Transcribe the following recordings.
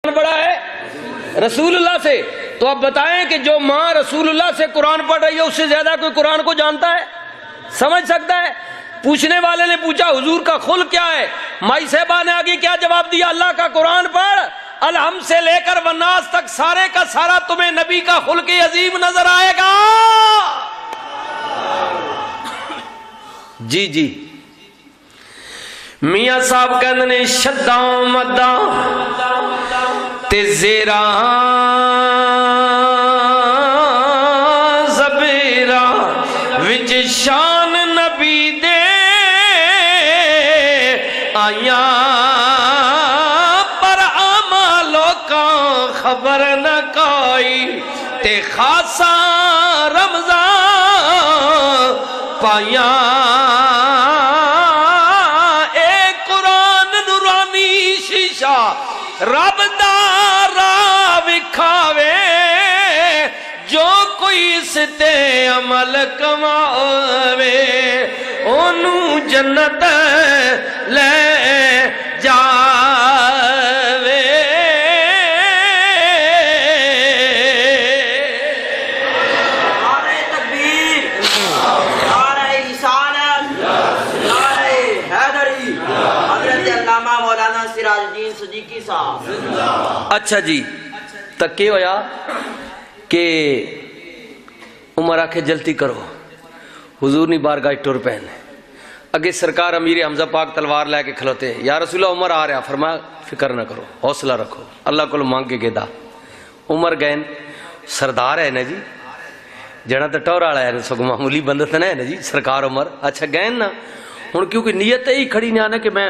بڑا ہے رسول اللہ سے؟ تو اب بتائیں کہ جو ماں رسول اللہ سے قرآن پڑھ رہی ہے اس سے زیادہ کوئی قرآن کو جانتا ہے، سمجھ سکتا ہے؟ پوچھنے والے نے پوچھا حضور کا خلق کیا ہے؟ مائی صاحبہ نے آگے کیا جواب دیا؟ اللہ کا قرآن پڑھ، الحم سے لے کر والناس تک سارے کا سارا تمہیں نبی کا خلق عظیم نظر آئے گا۔ جی جی میاں صاحب کہندے نے شداں مداں تے زیراں زبیراں وچ شان نبی دے آیاں پر آما لوکاں خبر نہ کوئی تے خاصا رمضان پایاں رب دا راہ وکھاوے جو کوئی اس تے عمل کماوے اونوں جنت لے جاوے۔ نعرہ تکبیر، نعرہ رسالت، نعرہ حیدری، حضرت علامہ مولانا سراج الدین صدیقی صاحب۔ اچھا جی تک کیا ہویا کہ عمر آکھے جلدی کرو، حضور نے بارگاہ ٹر پہن اگے سرکار امیر حمزہ پاک تلوار لے کے کھلوتے، یا رسول اللہ عمر آ رہا، فرمایا فکر نہ کرو، حوصلہ رکھو، اللہ کو مانگ کے گدا۔ عمر گئے سردار ہے نا جی، جڑا تو ٹور والا ہے، سگو معمولی بندہ تو نہیں ہے نا جی سرکار عمر۔ اچھا گئے نا ہن کیونکہ نیت ہی کھڑی نہیں آنا کہ میں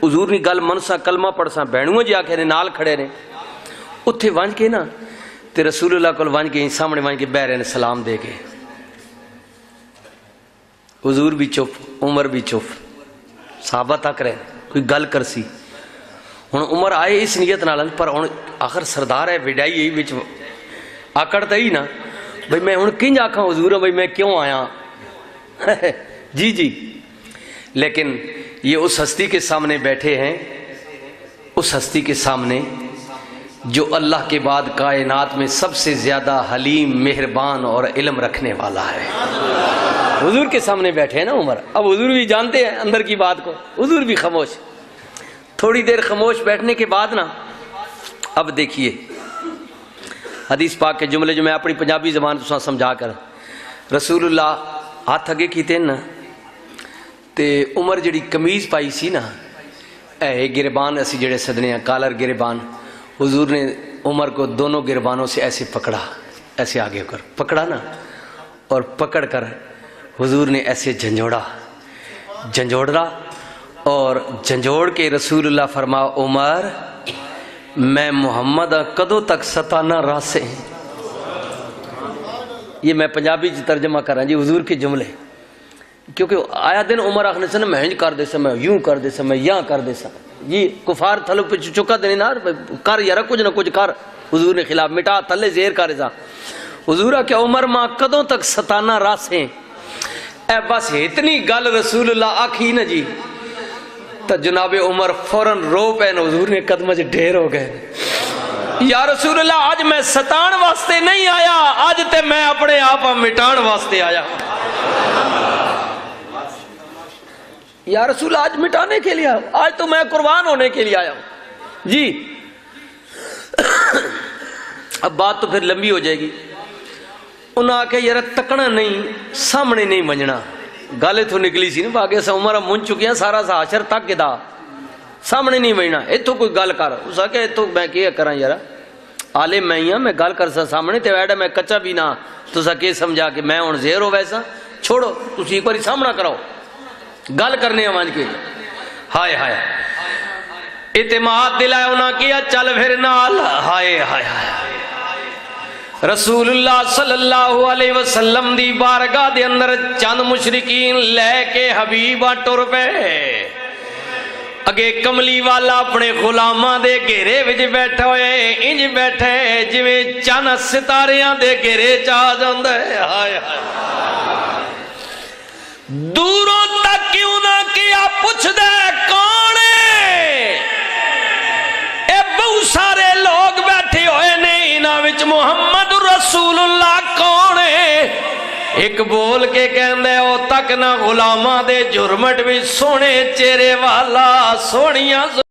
حضور نے گل منسا کلمہ پڑھسا، بہنوں جی آکھے نے نال کھڑے نے اتھے ونج کے نا تے رسول اللہ کول ونج کے سامنے ونج کے بہ رہے نے سلام دے کے، حضور بھی چپ عمر بھی چپ، صحابہ تک رہے کوئی گل کرسی۔ ہن عمر آئے اس نیت نال، پر ہن آخر سردار ہے وڈائی ہی وچ آکڑتا ہی نا بھئی میں ہن کنج آکھاں حضور بھئی میں کیوں آیا جی جی۔ لیکن یہ اس ہستی کے سامنے بیٹھے ہیں، اس ہستی کے سامنے جو اللہ کے بعد کائنات میں سب سے زیادہ حلیم مہربان اور علم رکھنے والا ہے، حضور کے سامنے بیٹھے ہیں نا عمر۔ اب حضور بھی جانتے ہیں اندر کی بات کو، حضور بھی خاموش، تھوڑی دیر خاموش بیٹھنے کے بعد نا اب دیکھیے حدیث پاک کے جملے جو میں اپنی پنجابی زبان تو سمجھا کر، رسول اللہ ہاتھ اگے کیتے نا تے عمر جڑی کمیز پائی سی نا اے گربان اسی جڑے سدنے ہیں کالر گربان، حضور نے عمر کو دونوں گربانوں سے ایسے پکڑا، ایسے آگے کر پکڑا نا، اور پکڑ کر حضور نے ایسے جھنجھوڑا اور جھنجھوڑ کے رسول اللہ فرما عمر میں محمد کدوں تک ستانا راسے۔ یہ میں پنجابی ترجمہ کر رہا ہوں جی حضور کے جملے، کیونکہ آیا دن عمر آخنے سے میں ہنج کر دے سا، میں یوں کر دے سا، میں یہاں کر دے سا جی، کفار تھلو پہ چکا دے نا کر یارا کچھ نہ کچھ کر، حضور نے خلاف مٹا تھلے زیر کر رہا حضور کہ عمر ماں کدوں تک ستانا راسیں۔ اے بس اتنی گل رسول اللہ آکھی نا جی تو جناب عمر فوراً رو پہ نا، حضور نے قدمہ سے ڈھیر ہو گئے، یا رسول اللہ آج میں ستان واسطے نہیں آیا، آج تے میں اپنے آپ مٹان واسطے آیا، یا رسول آج مٹانے کے لیے آیا، آج تو میں قربان ہونے کے لیے آیا ہوں جی۔ اب بات تو پھر لمبی ہو جائے گی، انہاں آکے یار تکنا نہیں سامنے نہیں منجنا، گالے تو نکلی سی نا باقی سا عمرہ من چکی ہیں سارا سا حشر تک گدا سامنے نہیں منجنا، اتھو کوئی گل کر اس آکے اتھو میں کیا کراں یار عالم میں ہی ہاں، میں گل کر سا سامنے تے ویڈا میں کچا بھی نہ تو سا کے سمجھا کہ میں ہن زیر ہو ویسا چھوڑو تسی ایک باری سامنا کراؤ گل کرنے آواز کے۔ ہائے ہائے اعتماد دلائے انہاں کیا چل پھر نال، ہائے ہائے ہائے رسول اللہ صلی اللہ علیہ وسلم دی بارگاہ دے اندر چند مشرکین لے کے حبیبہ ٹر پہ اگے کملی والا اپنے غلاماں دے گھیرے وچ بیٹھا ہوئے انج بیٹھے جویں چند ستاریاں دے گھیرے چا جاندا ہے۔ ہائے ہائے دوروں تک کیوں نہ کیا پوچھ دے کون ہے، اے بہت سارے لوگ رسول اللہ کون ہے؟ ایک بول کے کہندے او تک نہ غلاماں دے جرمٹ بھی سونے چہرے والا سونیاں